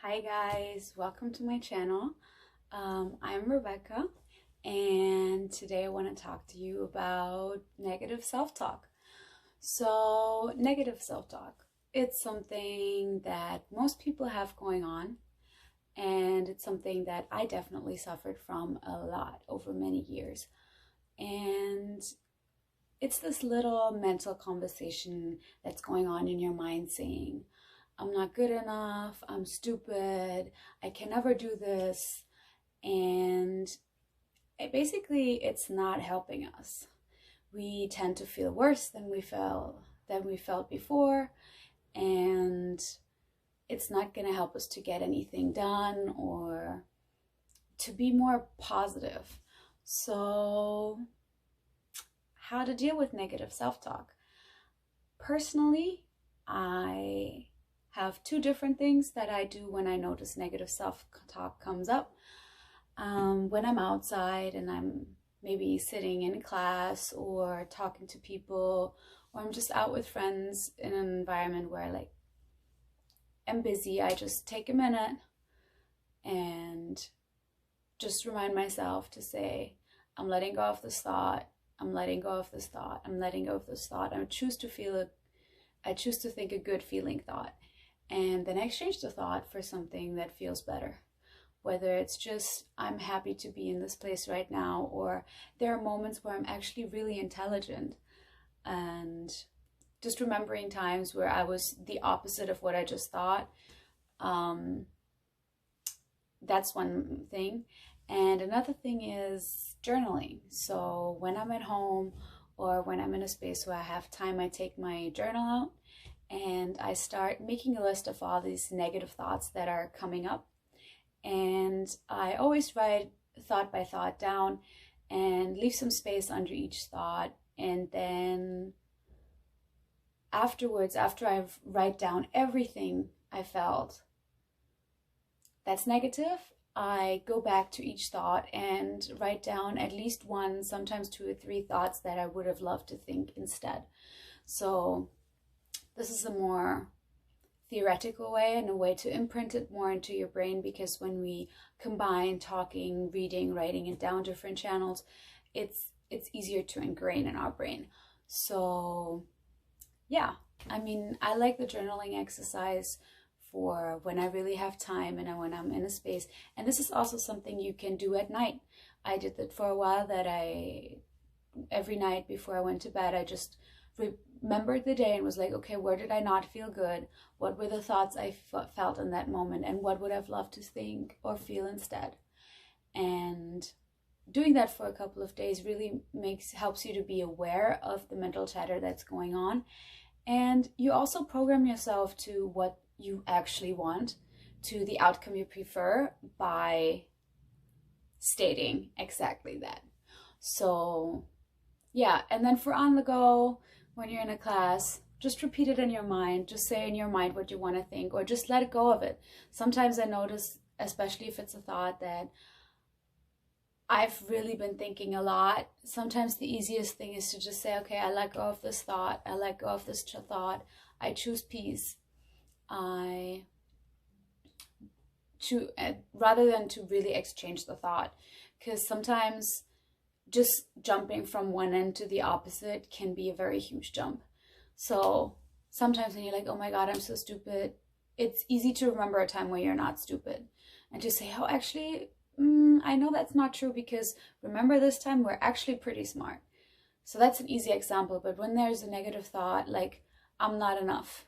Hi guys, welcome to my channel. I'm Rebecca, and today I want to talk to you about negative self-talk. So, negative self-talk, it's something that most people have going on, and it's something that I definitely suffered from a lot over many years. And it's this little mental conversation that's going on in your mind saying, I'm not good enough, I'm stupid, I can never do this. And it's not helping us. We tend to feel worse than we felt before, and it's not going to help us to get anything done or to be more positive. So, how to deal with negative self-talk? Personally, I have two different things that I do when I notice negative self-talk comes up. When I'm outside and I'm maybe sitting in class or talking to people, or I'm just out with friends in an environment where I'm busy, I just take a minute and just remind myself to say, I'm letting go of this thought, I'm letting go of this thought, I'm letting go of this thought. I choose to think a good feeling thought. And then I exchange the thought for something that feels better. Whether it's just, I'm happy to be in this place right now, or there are moments where I'm actually really intelligent. And just remembering times where I was the opposite of what I just thought. That's one thing. And another thing is journaling. So when I'm at home or when I'm in a space where I have time, I take my journal out and I start making a list of all these negative thoughts that are coming up. And I always write thought by thought down and leave some space under each thought. And then afterwards, after I write down everything I felt that's negative, I go back to each thought and write down at least one, sometimes two or three thoughts that I would have loved to think instead. So this is a more theoretical way and a way to imprint it more into your brain, because when we combine talking, reading, writing it down different channels, it's easier to ingrain in our brain. So yeah, I like the journaling exercise for when I really have time and when I'm in a space. And this is also something you can do at night. I did that for a while, that every night before I went to bed, I just remembered the day and was like, okay, where did I not feel good? What were the thoughts I felt in that moment? And what would I have loved to think or feel instead? And doing that for a couple of days really helps you to be aware of the mental chatter that's going on. And you also program yourself to what you actually want, to the outcome you prefer, by stating exactly that. So yeah, and then for on the go, when you're in a class, just repeat it in your mind. Just say in your mind what you want to think, or just let go of it. Sometimes I notice, especially if it's a thought that I've really been thinking a lot, sometimes the easiest thing is to just say, okay, I let go of this thought, I let go of this thought, I choose peace. Rather than to really exchange the thought, because sometimes just jumping from one end to the opposite can be a very huge jump. So sometimes when you're like, oh my God, I'm so stupid, it's easy to remember a time where you're not stupid and to say, oh, actually, I know that's not true, because remember this time we're actually pretty smart. So that's an easy example. But when there's a negative thought like, I'm not enough,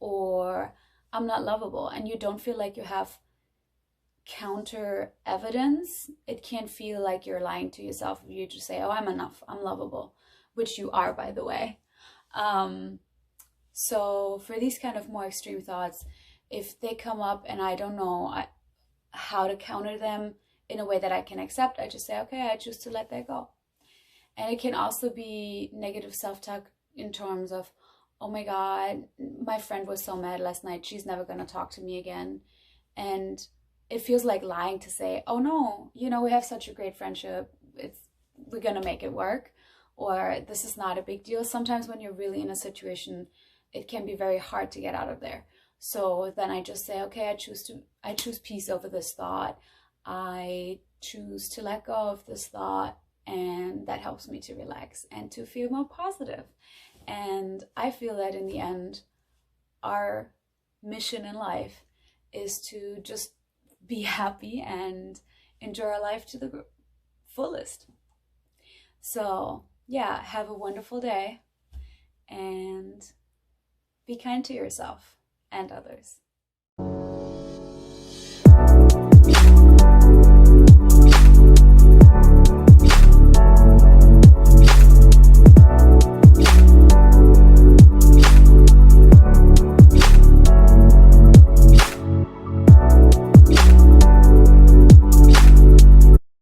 or I'm not lovable, and you don't feel like you have counter evidence, it can feel like you're lying to yourself if you just say, oh, I'm enough, I'm lovable, which you are, by the way. So for these kind of more extreme thoughts, if they come up and I don't know how to counter them in a way that I can accept, I just say, okay, I choose to let that go. And it can also be negative self-talk in terms of, oh my God, my friend was so mad last night, she's never going to talk to me again. And it feels like lying to say, oh no, we have such a great friendship, we're going to make it work, or this is not a big deal. Sometimes when you're really in a situation, it can be very hard to get out of there. So then I just say, okay, I choose peace over this thought. I choose to let go of this thought, and that helps me to relax and to feel more positive. And I feel that in the end, our mission in life is to just be happy and enjoy our life to the fullest. So, yeah, have a wonderful day and be kind to yourself and others.